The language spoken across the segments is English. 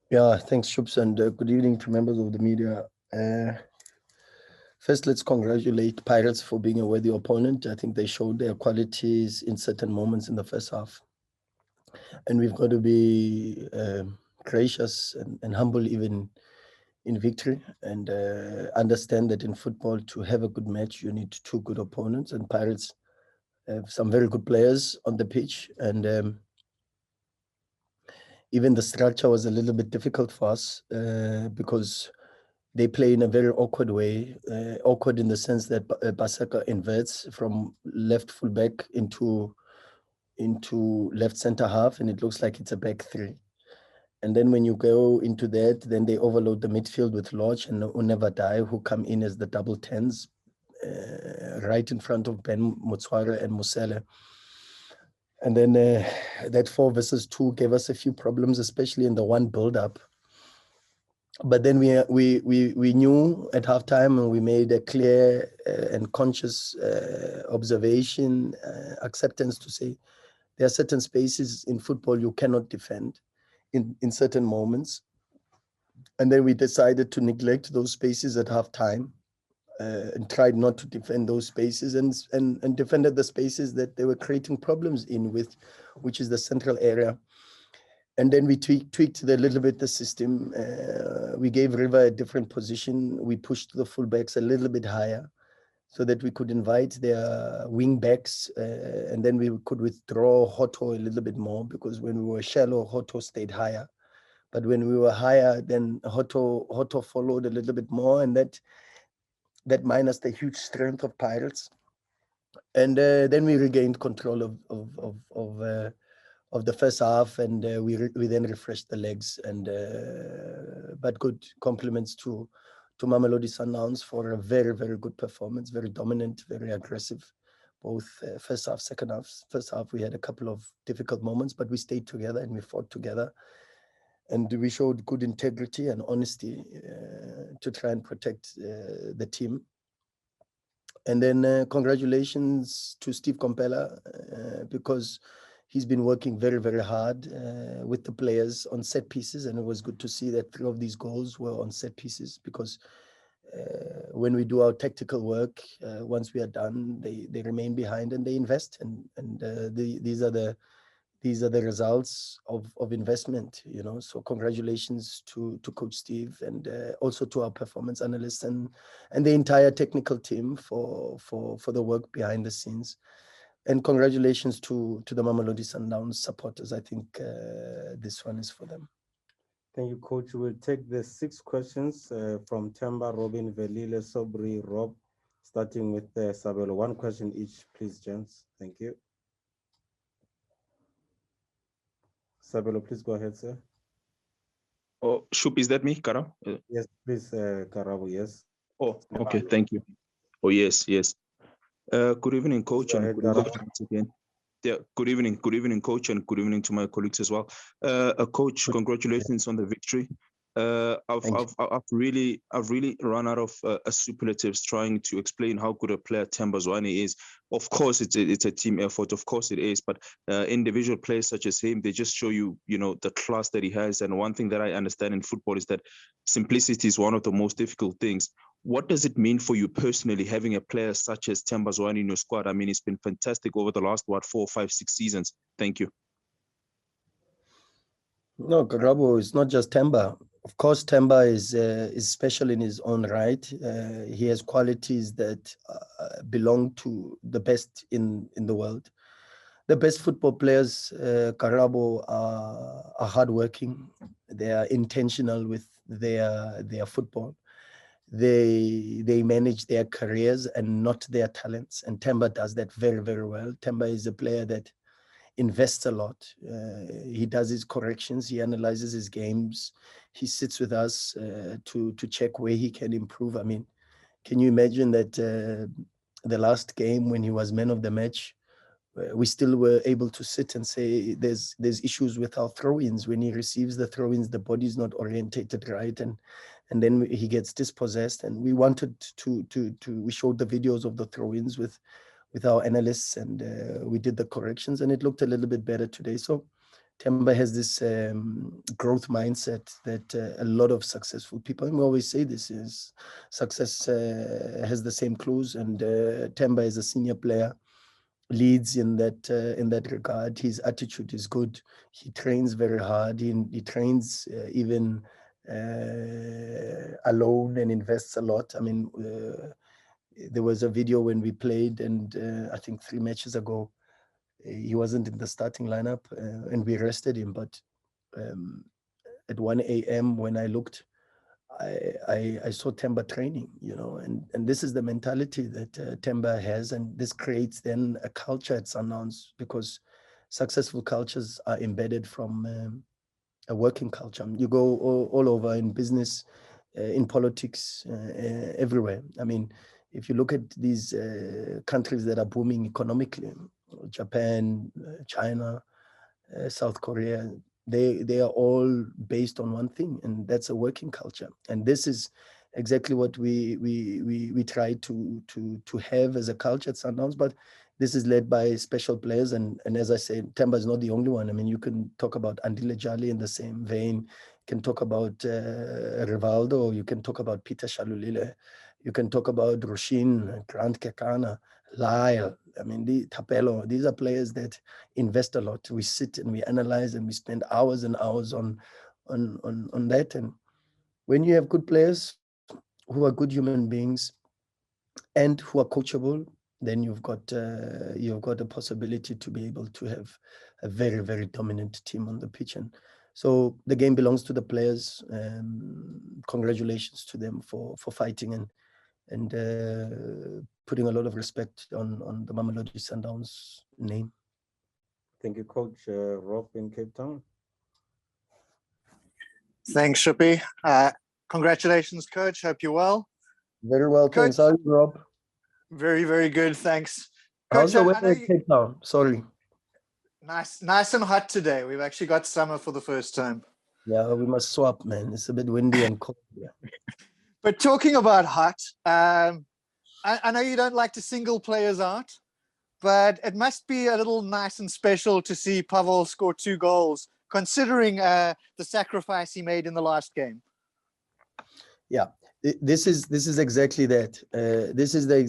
Yeah, thanks, Shubs, and good evening to members of the media. First, let's congratulate Pirates for being a worthy opponent. I think they showed their qualities in certain moments in the first half, and we've got to be gracious and humble even in victory, and understand that in football, to have a good match, you need two good opponents, and Pirates have some very good players on the pitch, and even the structure was a little bit difficult for us because they play in a very awkward way, awkward in the sense that Basaka inverts from left fullback into left center half, and it looks like it's a back three. And then when you go into that, then they overload the midfield with Lodge and Unevadai, who come in as the double tens, right in front of Ben Mutswara and Musele. And then that 4 versus 2 gave us a few problems, especially in the one build-up. But then we knew at halftime, and we made a clear and conscious observation, acceptance to say there are certain spaces in football you cannot defend in certain moments. And then we decided to neglect those spaces at halftime and tried not to defend those spaces and defended the spaces that they were creating problems in with, which is the central area. And then we tweaked a little bit the system. We gave River a different position. We pushed the fullbacks a little bit higher so that we could invite their wing backs, and then we could withdraw Hoto a little bit more, because when we were shallow, Hoto stayed higher. But when we were higher, then Hoto followed a little bit more, and that minus the huge strength of Pirates. And then we regained control of the first half, and we then refreshed the legs. And but good compliments to Mamelodi Sundowns for a very, very good performance, very dominant, very aggressive, both first half, second half. First half we had a couple of difficult moments, but we stayed together and we fought together, and we showed good integrity and honesty to try and protect the team. And then congratulations to Steve Compella, because he's been working very, very hard with the players on set pieces. And it was good to see that 3 of these goals were on set pieces, because when we do our tactical work, once we are done, they remain behind and they invest. And these are the results of investment, you know. So congratulations to Coach Steve, and also to our performance analysts and the entire technical team for the work behind the scenes. And congratulations to the Mamelodi Sundowns supporters. I think this one is for them. Thank you, Coach. We'll take the 6 questions from Themba, Robin, Velile, Sobri, Rob, starting with Sabelo. 1 question each, please, gents. Thank you. Sabelo, please go ahead, sir. Oh, Shup, is that me, Kara? Yes, please, Karabu, yes. Oh, okay, thank you. Oh, yes. Good evening, Coach, and good evening once again. Yeah, good evening, Coach, and good evening to my colleagues as well. Coach, congratulations on the victory. I've really run out of superlatives trying to explain how good a player Themba Zwane is. Of course, it's a team effort. Of course, it is. But individual players such as him, they just show you, the class that he has. And one thing that I understand in football is that simplicity is one of the most difficult things. What does it mean for you personally, having a player such as Themba Zwane in your squad? I mean, it's been fantastic over the last, 4, 5, 6 seasons. Thank you. No, Karabo, it's not just Themba. Of course, Themba is special in his own right. He has qualities that belong to the best in the world. The best football players, Karabo, are hardworking. They are intentional with their football. They manage their careers and not their talents. And Themba does that very, very well. Themba is a player that invests a lot. He does his corrections. He analyzes his games. He sits with us to check where he can improve. I mean, can you imagine that the last game when he was man of the match, we still were able to sit and say there's issues with our throw-ins. When he receives the throw-ins, the body's not orientated right, and then he gets dispossessed. And we wanted we showed the videos of the throw-ins with our analysts, and we did the corrections, and it looked a little bit better today. So Themba has this growth mindset that a lot of successful people, and we always say this, is success has the same clues, and Themba is a senior player, leads in that regard. His attitude is good. He trains very hard. He trains even alone and invests a lot. I mean, there was a video when we played, and I think 3 matches ago, he wasn't in the starting lineup, and we rested him. But at 1 a.m. when I looked, I saw Themba training, and this is the mentality that Themba has, and this creates then a culture at Sundowns, because successful cultures are embedded from a working culture. You go all over in business, in politics, everywhere. I mean, if you look at these countries that are booming economically, Japan, China, South Korea, they are all based on one thing, and that's a working culture. And this is exactly what we try to have as a culture at Sundowns. But this is led by special players, and as I said, Themba is not the only one. I mean, you can talk about Andile Jali in the same vein. You can talk about Rivaldo. You can talk about Peter Shalulile. You can talk about Rushin, Grant Kekana, Lyle. I mean, Tapelo. These are players that invest a lot. We sit and we analyze and we spend hours and hours on that. And when you have good players who are good human beings and who are coachable, then you've got a possibility to be able to have a very, very dominant team on the pitch. And so the game belongs to the players. Congratulations to them for fighting and putting a lot of respect on the Mamelodi Sundowns name. Thank you, Coach. Rob in Cape Town. Thanks, Shippy. Congratulations, Coach. Hope you're well. Very well, Coach, thanks. How are you, Rob? Very, very good. Thanks. How's Coach, the weather in Cape Town? Sorry. Nice and hot today. We've actually got summer for the first time. Yeah, we must swap, man. It's a bit windy and cold here. But talking about hot, I know you don't like to single players out, but it must be a little nice and special to see Pavel score 2 goals, considering the sacrifice he made in the last game. Yeah, this is exactly that.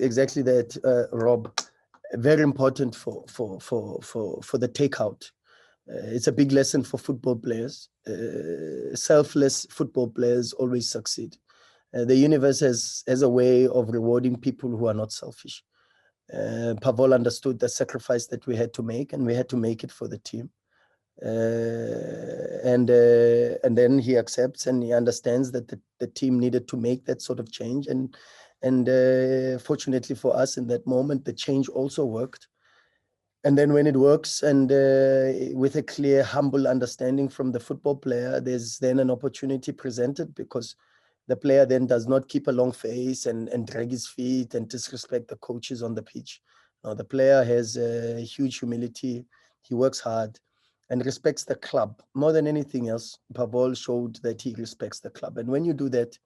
Exactly that, Rob. Very important for the takeout. It's a big lesson for football players. Selfless football players always succeed. The universe has a way of rewarding people who are not selfish. Pavel understood the sacrifice that we had to make, and we had to make it for the team. And then he accepts and he understands that the team needed to make that sort of change. And fortunately for us in that moment, the change also worked. And then when it works, and with a clear, humble understanding from the football player, there's then an opportunity presented, because the player then does not keep a long face and drag his feet and disrespect the coaches on the pitch. No, the player has huge humility. He works hard and respects the club. More than anything else, Pavel showed that he respects the club. And when you do that,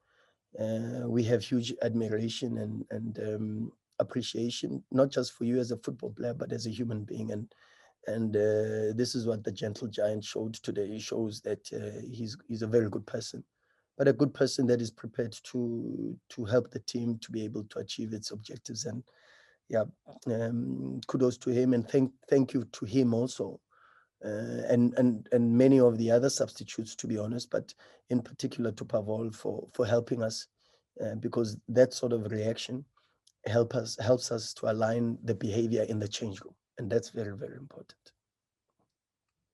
we have huge admiration and appreciation, not just for you as a football player, but as a human being. And this is what the gentle giant showed today. He shows that he's a very good person, but a good person that is prepared to help the team to be able to achieve its objectives. And yeah, kudos to him, and thank you to him also. And many of the other substitutes, to be honest, but in particular to Pavel for helping us, because that sort of reaction helps us to align the behavior in the change room, and that's very, very important.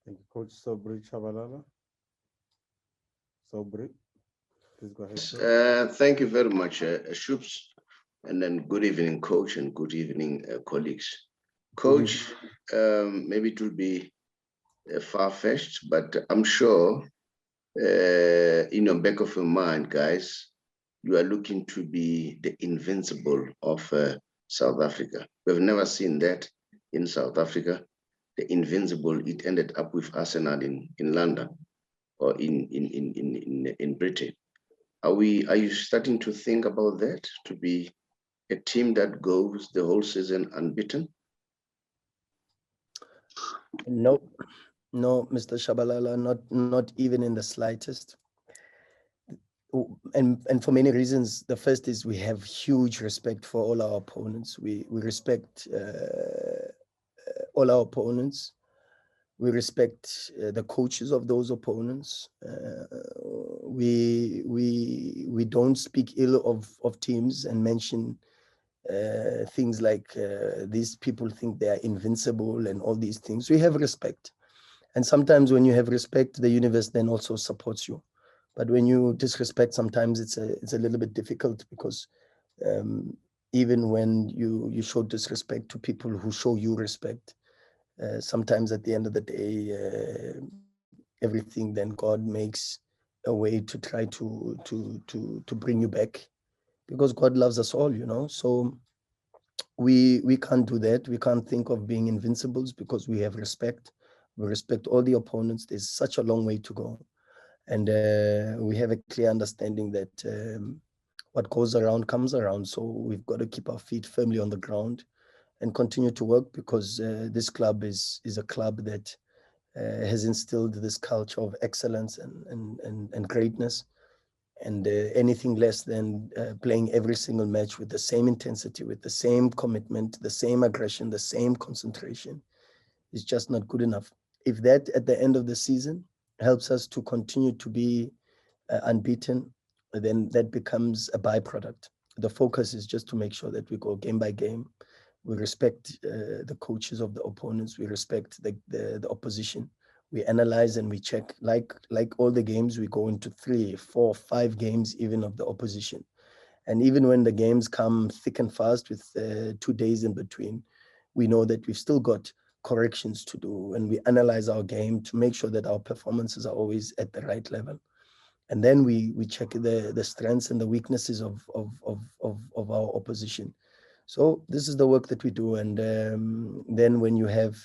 Thank you, Coach Sobri Chabalala. Sobri, please go ahead. Sir. Thank you very much, Shoops, and then good evening, Coach, and good evening, colleagues. Coach, maybe it will be far-fetched, but I'm sure in the back of your mind, guys, you are looking to be the invincible of South Africa. We've never seen that in South Africa. The invincible, it ended up with Arsenal in London or in Britain. Are you starting to think about that, to be a team that goes the whole season unbeaten? No, No, Mr. Shabalala, not even in the slightest. And for many reasons. The first is we have huge respect for all our opponents. We respect all our opponents. We respect the coaches of those opponents. We don't speak ill of teams and mention things like these people think they are invincible and all these things. We have respect. And sometimes when you have respect, the universe then also supports you. But when you disrespect, sometimes it's a little bit difficult, because even when you show disrespect to people who show you respect, sometimes at the end of the day, everything, then God makes a way to try to bring you back, because God loves us all, you know. So we can't do that. We can't think of being invincibles, because we have respect. We respect all the opponents. There's such a long way to go. And we have a clear understanding that what goes around comes around. So we've got to keep our feet firmly on the ground and continue to work, because this club is a club that has instilled this culture of excellence and greatness. And anything less than playing every single match with the same intensity, with the same commitment, the same aggression, the same concentration is just not good enough. If that at the end of the season helps us to continue to be unbeaten, then that becomes a byproduct. The focus is just to make sure that we go game by game. We respect the coaches of the opponents. We respect the opposition. We analyze and we check. Like all the games, we go into 3, 4, 5 games even of the opposition. And even when the games come thick and fast with 2 days in between, we know that we've still got corrections to do, and we analyze our game to make sure that our performances are always at the right level. And then we check the strengths and the weaknesses of our opposition. So this is the work that we do. And then when you have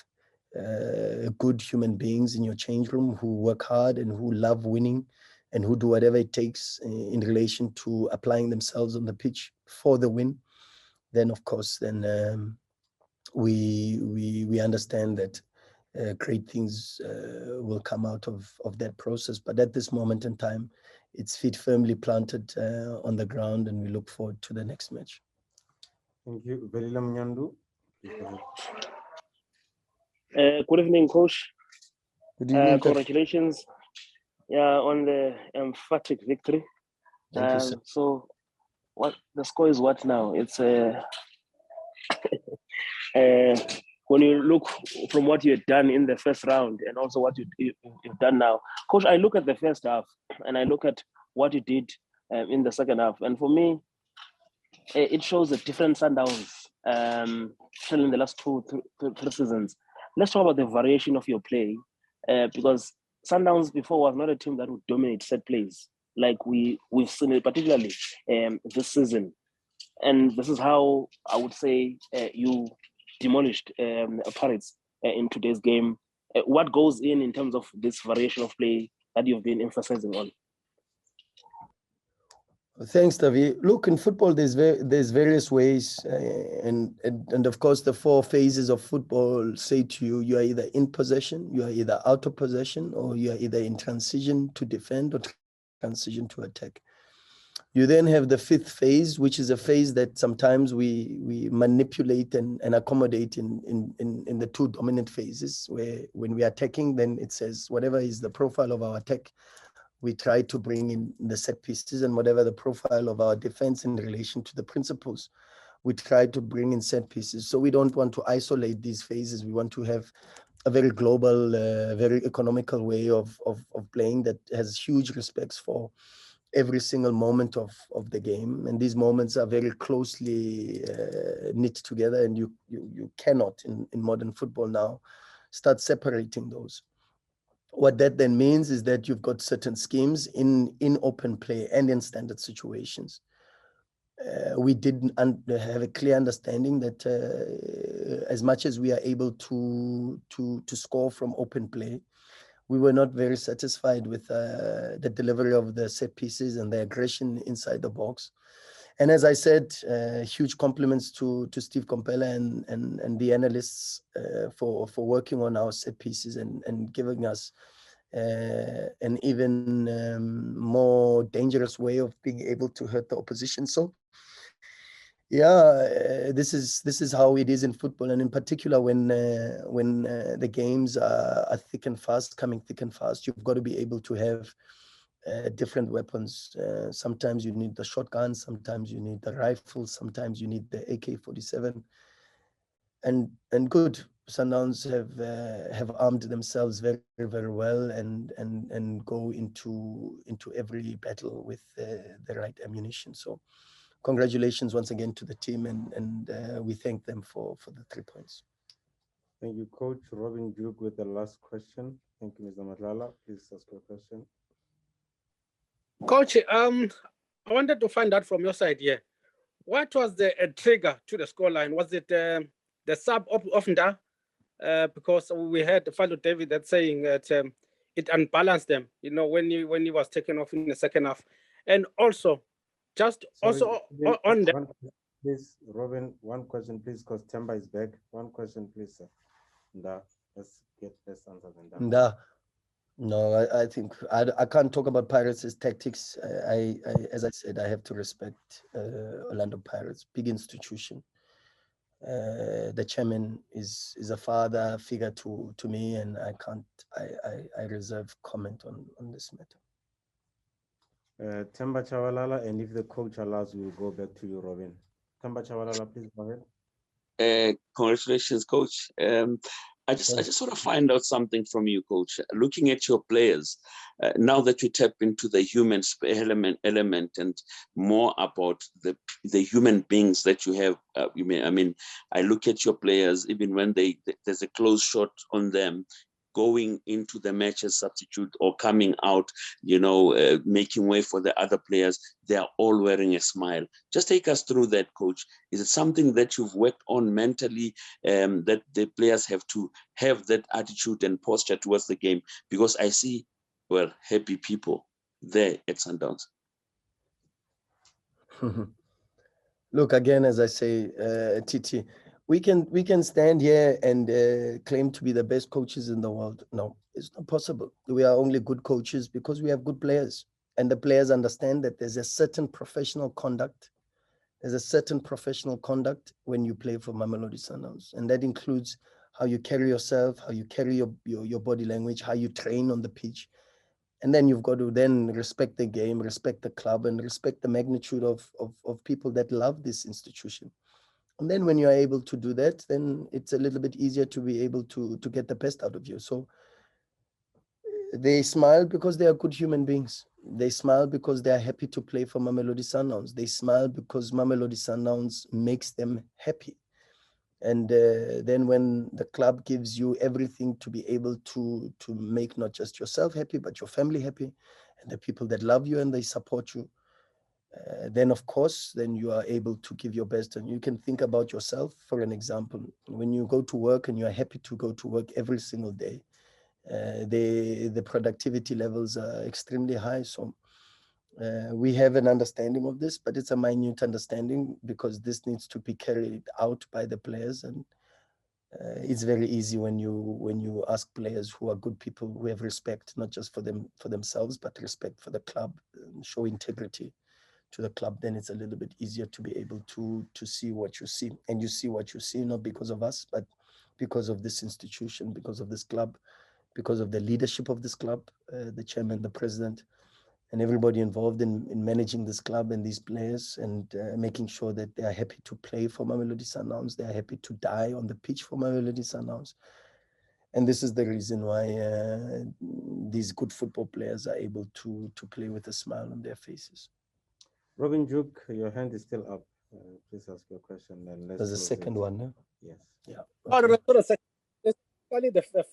good human beings in your change room who work hard and who love winning and who do whatever it takes in relation to applying themselves on the pitch for the win, then of course, then we understand that great things will come out of that process. But at this moment in time, it's feet firmly planted on the ground, and we look forward to the next match. Thank you. Velila Mnyandu, please go ahead. Good evening, Coach. Good evening. Congratulations on the emphatic victory. Thank you, sir. So, what the score is? What now? It's when you look from what you had done in the first round and also what you've done now, Coach. I look at the first half and I look at what you did in the second half, and for me, it shows a different Sundowns in the last 3 seasons. Let's talk about the variation of your play, because Sundowns before was not a team that would dominate set plays like we've seen it, particularly this season. And this is how I would say you demolished Pirates in today's game. What goes in terms of this variation of play that you've been emphasizing on? Thanks, Davi. Look, in football, there's various ways, and of course, the 4 phases of football say to you, you are either in possession, you are either out of possession, or you are either in transition to defend or transition to attack. You then have the 5th phase, which is a phase that sometimes we manipulate and accommodate in the 2 dominant phases, where when we are attacking, then it says whatever is the profile of our attack, we try to bring in the set pieces, and whatever the profile of our defense in relation to the principles, we try to bring in set pieces. So we don't want to isolate these phases. We want to have a very global, very economical way of playing that has huge respects for every single moment of the game. And these moments are very closely knit together, and you cannot in modern football now start separating those. What that then means is that you've got certain schemes in open play and in standard situations. We didn't have a clear understanding that as much as we are able to score from open play, we were not very satisfied with the delivery of the set pieces and the aggression inside the box. And as I said, huge compliments to Steve Kompela and the analysts for working on our set pieces and giving us an even more dangerous way of being able to hurt the opposition. So yeah, this is how it is in football, and in particular when the games are thick and fast, coming thick and fast, you've got to be able to have different weapons. Sometimes you need the shotgun, sometimes you need the rifle, sometimes you need the AK-47, and good. Sundowns have armed themselves very, very well and go into every battle with the right ammunition. So congratulations once again to the team, and we thank them for the 3 points. Thank you, Coach. Robin Duke with the last question. Thank you, Mr. Matlala. Please ask your question. Coach, I wanted to find out from your side here, what was the trigger to the scoreline? Was it the sub of Nda? Because we heard Falo David that saying that it unbalanced them, you know, when he was taken off in the second half. And also, just Sorry, on that. Please, Robin, one question, please, because Themba is back. One question, please, sir. Nda, let's get this answer. Nda. No, I think I can't talk about Pirates' tactics. I as I said, I have to respect Orlando Pirates, big institution. The chairman is a father figure to me, and I reserve comment on this matter. Themba Chawalala, and if the coach allows, we will go back to you, Robin. Themba Chawalala, please go ahead. Congratulations, Coach. I just want to find out something from you, Coach. Looking at your players, now that you tap into the human element and more about the human beings that you have. I look at your players, even when there's a close shot on them, going into the match as substitute or coming out, making way for the other players, they are all wearing a smile. Just take us through that, Coach. Is it something that you've worked on mentally, that the players have to have that attitude and posture towards the game? Because I see, well, happy people there at Sundowns. Look, again, as I say, Titi, we can stand here and claim to be the best coaches in the world. No, it's not possible. We are only good coaches because we have good players, and the players understand that there's a certain professional conduct. There's a certain professional conduct when you play for Mamelodi Sundowns, and that includes how you carry yourself, how you carry your body language, how you train on the pitch. And then you've got to then respect the game, respect the club, and respect the magnitude of people that love this institution. And then when you are able to do that, then it's a little bit easier to be able to get the best out of you. So they smile because they are good human beings. They smile because they are happy to play for Mamelodi Sundowns. They smile because Mamelodi Sundowns makes them happy. And then when the club gives you everything to be able to make not just yourself happy, but your family happy, and the people that love you and they support you, then of course, then you are able to give your best. And you can think about yourself, for an example, when you go to work and you are happy to go to work every single day, the productivity levels are extremely high. So we have an understanding of this, but it's a minute understanding because this needs to be carried out by the players. And it's very easy when you ask players who are good people, who have respect, not just for themselves, but respect for the club, show integrity to the club, then it's a little bit easier to be able to see what you see. And you see what you see, not because of us, but because of this institution, because of this club, because of the leadership of this club, the chairman, the president, and everybody involved in managing this club and these players, and making sure that they are happy to play for Mamelodi Sundowns. They are happy to die on the pitch for Mamelodi Sundowns. And this is the reason why these good football players are able to play with a smile on their faces. Robin Duke, your hand is still up. Please ask your question. Then let's. There's a second one, no? Yes. Yeah. Okay. The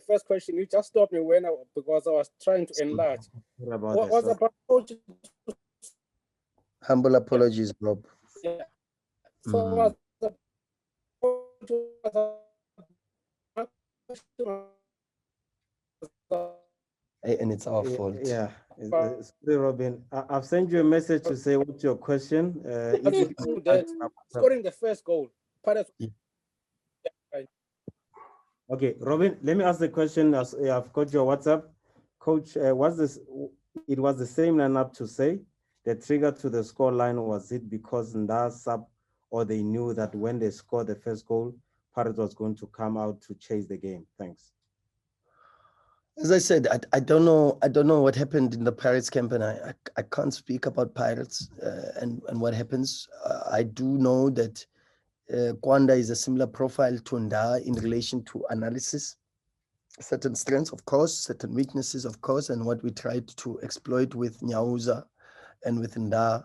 first question, you just stopped me because I was trying to enlarge. What was about coach? Humble apologies, Rob. Yeah. So And it's our fault. Yeah, sorry, Robin. I've sent you a message to say what's your question. If you can reply to my WhatsApp. Scoring the first goal. Pirates. Yeah. Okay, Robin, let me ask the question as I've got your WhatsApp. Coach, was this, it was the same lineup to say the trigger to the score line, was it because Nda sub, or they knew that when they scored the first goal, Pirates was going to come out to chase the game? Thanks. As I said, I don't know what happened in the Pirates camp, and I can't speak about Pirates and what happens. I do know that Kwanda is a similar profile to Nda in relation to analysis, certain strengths, of course, certain weaknesses, of course, and what we tried to exploit with Nyauza and with Nda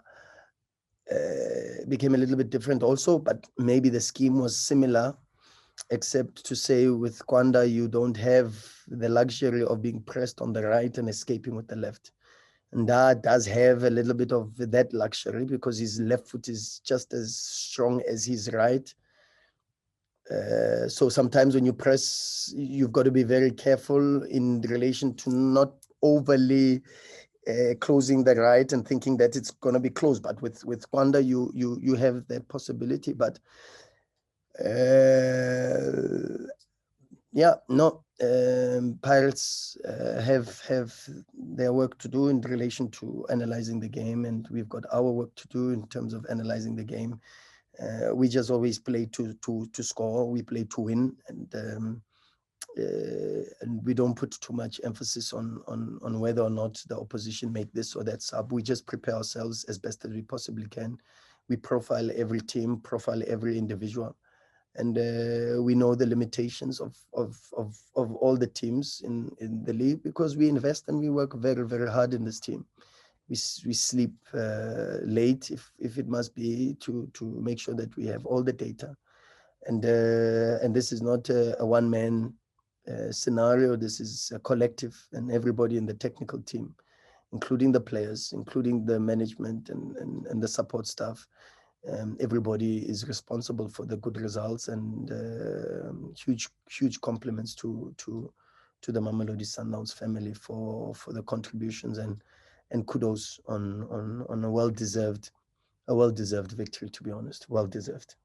became a little bit different also, but maybe the scheme was similar, except to say with Kwanda, you don't have the luxury of being pressed on the right and escaping with the left. And that does have a little bit of that luxury because his left foot is just as strong as his right. So sometimes when you press, you've got to be very careful in relation to not overly closing the right and thinking that it's going to be closed. But with Kwanda, you have that possibility. But yeah, no, Pirates have their work to do in relation to analyzing the game, and we've got our work to do in terms of analyzing the game. We just always play to score. We play to win, and we don't put too much emphasis on whether or not the opposition make this or that sub. We just prepare ourselves as best as we possibly can. We profile every team, profile every individual. And we know the limitations of all the teams in the league because we invest and we work very, very hard in this team. We sleep late if it must be to make sure that we have all the data. And this is not a one-man scenario. This is a collective, and everybody in the technical team, including the players, including the management and the support staff. Everybody is responsible for the good results, and huge compliments to the Mamelodi Sundowns family for the contributions and kudos on a well-deserved victory, to be honest, well-deserved.